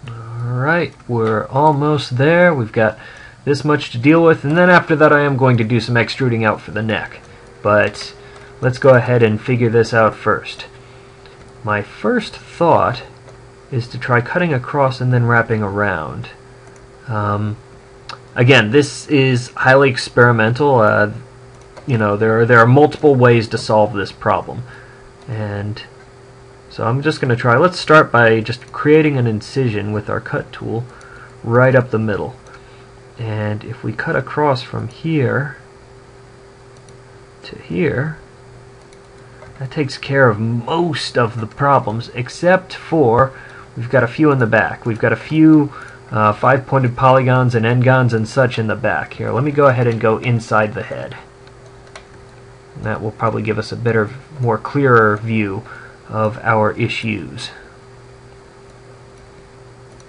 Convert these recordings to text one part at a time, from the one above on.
Alright, we're almost there. We've got this much to deal with, and then after that I am going to do some extruding out for the neck. But let's go ahead and figure this out first. My first thought is to try cutting across and then wrapping around. Again, this is highly experimental. You know, there are multiple ways to solve this problem, and so I'm just going to try. Let's start by just creating an incision with our cut tool right up the middle, and if we cut across from here to here, that takes care of most of the problems, except for we've got a few in the back. We've got a few 5-pointed polygons and n-gons and such in the back. Here, let me go ahead and go inside the head. And that will probably give us a better, more clearer view of our issues.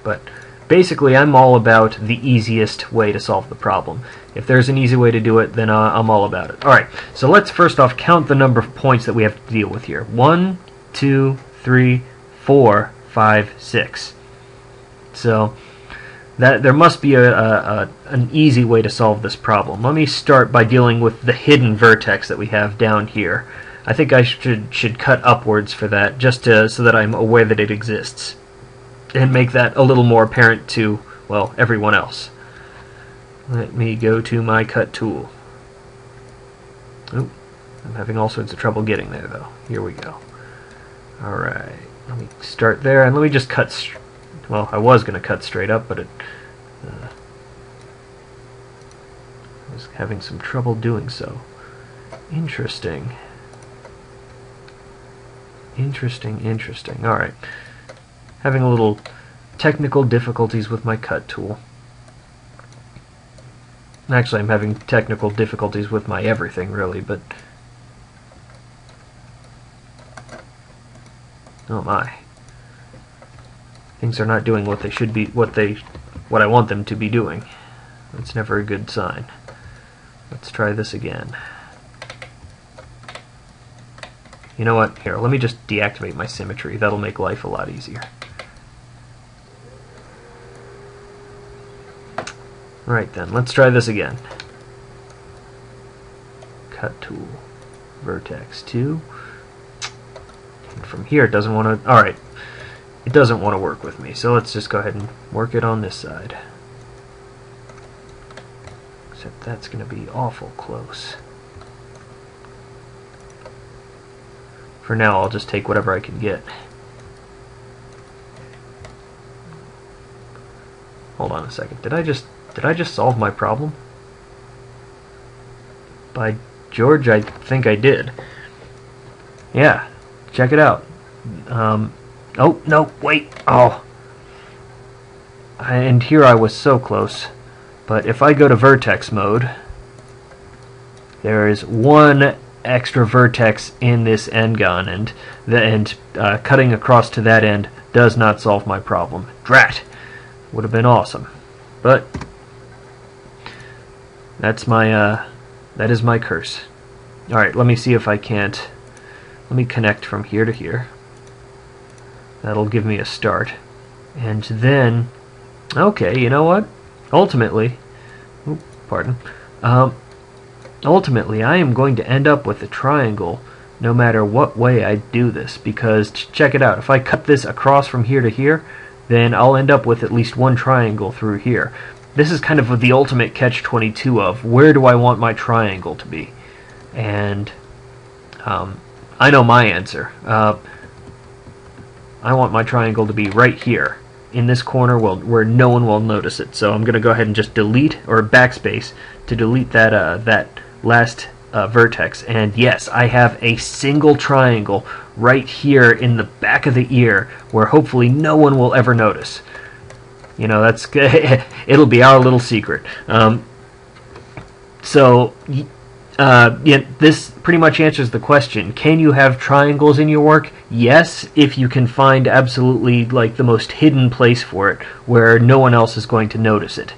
But basically, I'm all about the easiest way to solve the problem. If there's an easy way to do it, then I'm all about it. Alright, so let's first off count the number of points that we have to deal with here. 1, 2, 3, 4, 5, 6. So that there must be an easy way to solve this problem. Let me start by dealing with the hidden vertex that we have down here. I think I should cut upwards for that, just so that I'm aware that it exists, and make that a little more apparent to, well, everyone else. Let me go to my cut tool. Oh, I'm having all sorts of trouble getting there, though. Here we go. Alright, let me start there, and let me just cut. Well, I was going to cut straight up, but I was having some trouble doing so. Interesting. Interesting. Alright. Having a little technical difficulties with my cut tool. Actually, I'm having technical difficulties with my everything, really, but oh my. Things are not doing what they should be, what I want them to be doing. That's never a good sign. Let's try this again. You know what? Here, let me just deactivate my symmetry. That'll make life a lot easier. Right then, let's try this again. Cut tool, vertex 2. And from here, it doesn't want to. Alright. It doesn't want to work with me, so let's just go ahead and work it on this side. Except that's going to be awful close. For now, I'll just take whatever I can get. Hold on a second. Did I just solve my problem? By George, I think I did. Yeah, check it out. Oh, no, wait. Oh. And here I was so close. But if I go to vertex mode, there is one extra vertex in this n-gon, and cutting across to that end does not solve my problem. Drat! Would have been awesome. But that's my that is my curse. Alright, let me see if I can't. Let me connect from here to here. That'll give me a start. And then, okay, you know what? Ultimately, ultimately I am going to end up with a triangle no matter what way I do this, because check it out. If I cut this across from here to here, then I'll end up with at least one triangle through here. This is kind of the ultimate catch-22 of where do I want my triangle to be? And I know my answer. I want my triangle to be right here in this corner where no one will notice it. So I'm going to go ahead and just delete, or backspace to delete that that last vertex. And yes, I have a single triangle right here in the back of the ear where hopefully no one will ever notice. You know, that's it'll be our little secret. Yeah, this pretty much answers the question. Can you have triangles in your work? Yes, if you can find absolutely like the most hidden place for it, where no one else is going to notice it.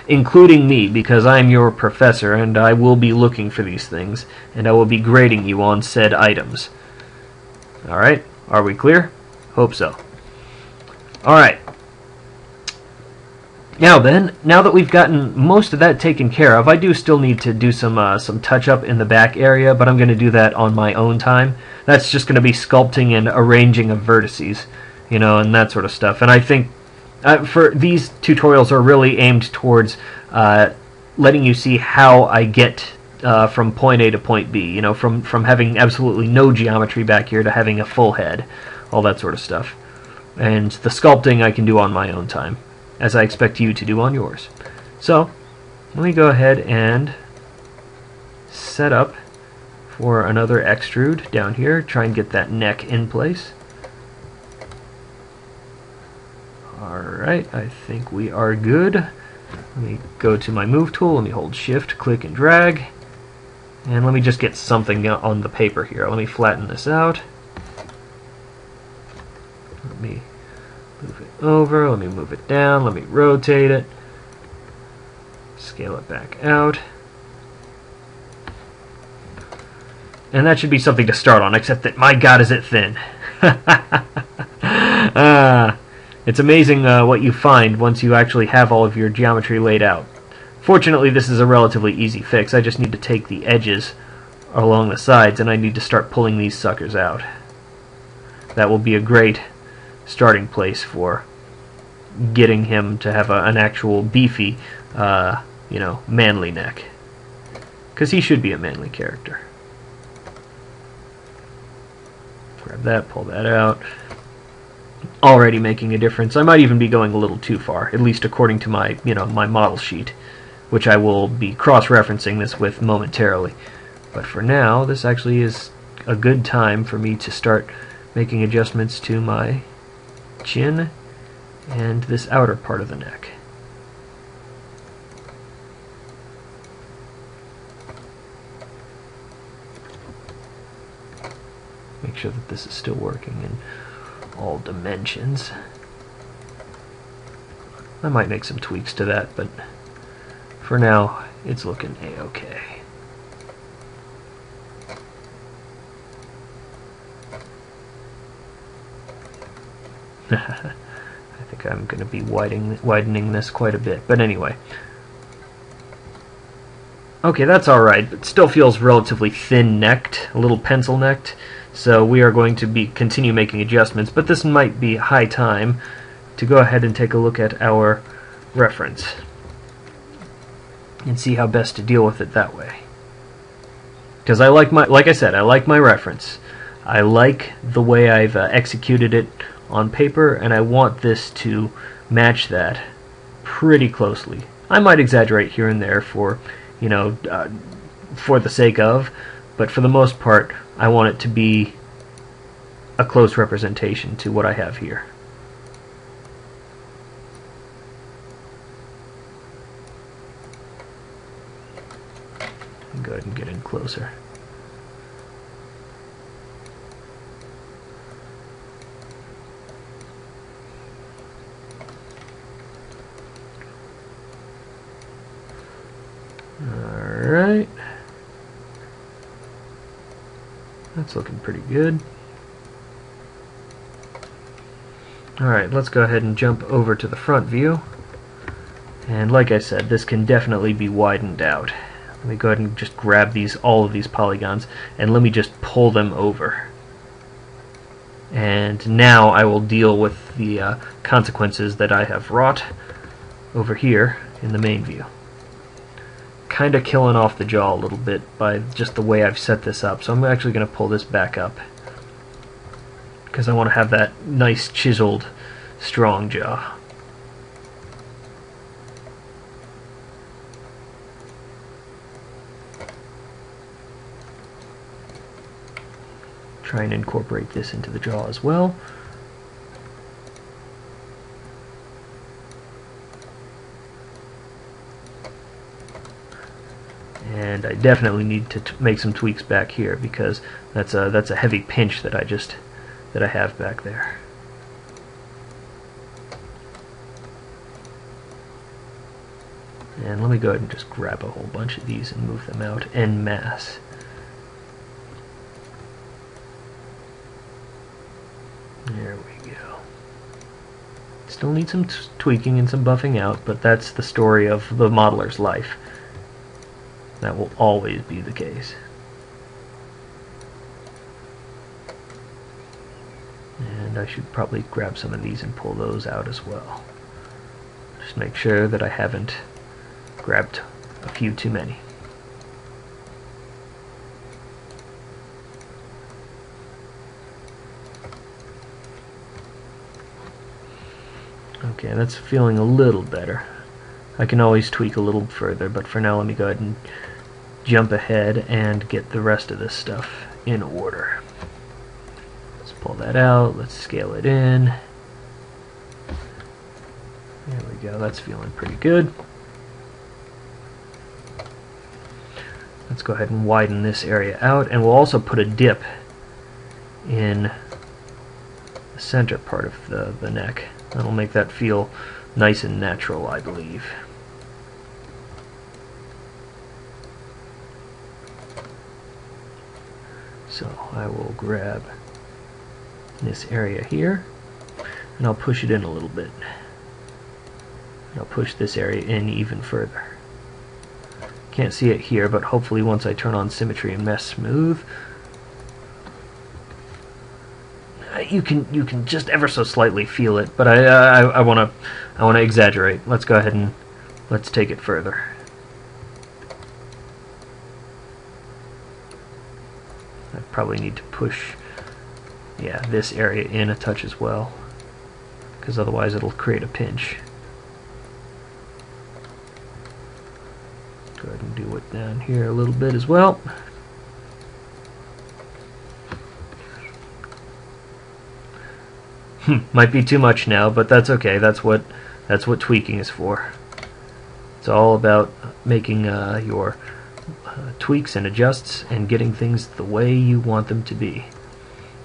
Including me, because I'm your professor, and I will be looking for these things, and I will be grading you on said items. Alright, are we clear? Hope so. Alright, Now then, now that we've gotten most of that taken care of, I do still need to do some touch-up in the back area, but I'm going to do that on my own time. That's just going to be sculpting and arranging of vertices, you know, and that sort of stuff. And I think for these tutorials are really aimed towards letting you see how I get from point A to point B, you know, from having absolutely no geometry back here to having a full head, all that sort of stuff. And the sculpting I can do on my own time, as I expect you to do on yours. So, let me go ahead and set up for another extrude down here, try and get that neck in place. Alright, I think we are good. Let me go to my move tool, let me hold shift, click and drag, and let me just get something on the paper here. Let me flatten this out. Let me move it over, let me move it down, let me rotate it, scale it back out. And that should be something to start on, except that, my God, is it thin. It's amazing what you find once you actually have all of your geometry laid out. Fortunately, this is a relatively easy fix. I just need to take the edges along the sides, and I need to start pulling these suckers out. That will be a great starting place for getting him to have an actual beefy, you know, manly neck. Because he should be a manly character. Grab that, pull that out. Already making a difference. I might even be going a little too far, at least according to my, you know, my model sheet, which I will be cross-referencing this with momentarily. But for now, this actually is a good time for me to start making adjustments to my chin and this outer part of the neck. Make sure that this is still working in all dimensions. I might make some tweaks to that, but for now it's looking a-okay. I think I'm going to be widening this quite a bit, but anyway. Okay, that's alright, but still feels relatively thin-necked, a little pencil-necked. So we are going to continue making adjustments, but this might be high time to go ahead and take a look at our reference and see how best to deal with it that way. Because I like like I said, I like my reference. I like the way I've executed it on paper, and I want this to match that pretty closely. I might exaggerate here and there for, you know, for the sake of, but for the most part, I want it to be a close representation to what I have here. Go ahead and get in closer. Alright. That's looking pretty good. Alright, let's go ahead and jump over to the front view. And like I said, this can definitely be widened out. Let me go ahead and just grab all of these polygons, and let me just pull them over. And now I will deal with the consequences that I have wrought over here in the main view. Kind of killing off the jaw a little bit by just the way I've set this up. So I'm actually going to pull this back up because I want to have that nice chiseled strong jaw. Try and incorporate this into the jaw as well. And I definitely need to make some tweaks back here because that's a heavy pinch that I have back there. And let me go ahead and just grab a whole bunch of these and move them out en masse. There we go. Still need some tweaking and some buffing out, but that's the story of the modeler's life. That will always be the case. And I should probably grab some of these and pull those out as well. Just make sure that I haven't grabbed a few too many. Okay, that's feeling a little better. I can always tweak a little further, but for now let me go ahead and jump ahead and get the rest of this stuff in order. Let's pull that out, let's scale it in. There we go, that's feeling pretty good. Let's go ahead and widen this area out, and we'll also put a dip in the center part of the neck. That'll make that feel nice and natural, I believe. So I will grab this area here, and I'll push it in a little bit. And I'll push this area in even further. Can't see it here, but hopefully once I turn on symmetry and mesh smooth, you can just ever so slightly feel it, but I wanna exaggerate. Let's go ahead and let's take it further. I probably need to push, yeah, this area in a touch as well, because otherwise it'll create a pinch. Go ahead and do it down here a little bit as well. Might be too much now, but that's okay. That's what tweaking is for. It's all about making your tweaks and adjusts and getting things the way you want them to be.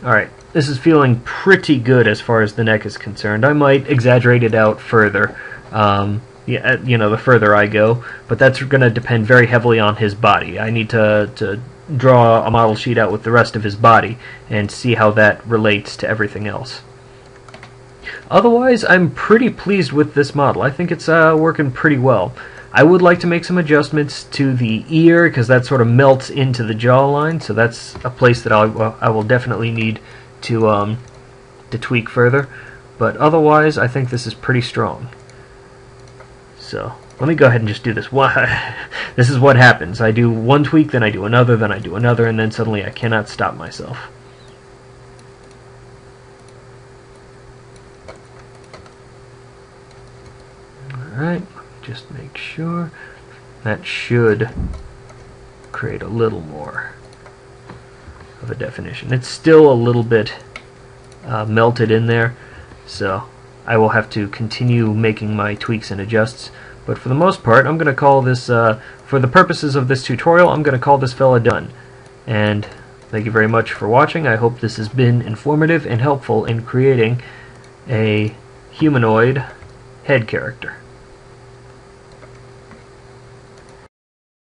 Alright, this is feeling pretty good as far as the neck is concerned. I might exaggerate it out further, yeah, you know, the further I go, but that's going to depend very heavily on his body. I need to draw a model sheet out with the rest of his body and see how that relates to everything else. Otherwise, I'm pretty pleased with this model. I think it's working pretty well. I would like to make some adjustments to the ear, because that sort of melts into the jawline, so that's a place that I will definitely need to tweak further. But otherwise, I think this is pretty strong. So, let me go ahead and just do this. This is what happens. I do one tweak, then I do another, then I do another, and then suddenly I cannot stop myself. Alright, just make sure. That should create a little more of a definition. It's still a little bit melted in there, so I will have to continue making my tweaks and adjusts. But for the most part, I'm going to call this, for the purposes of this tutorial, I'm going to call this fella done. And thank you very much for watching. I hope this has been informative and helpful in creating a humanoid head character.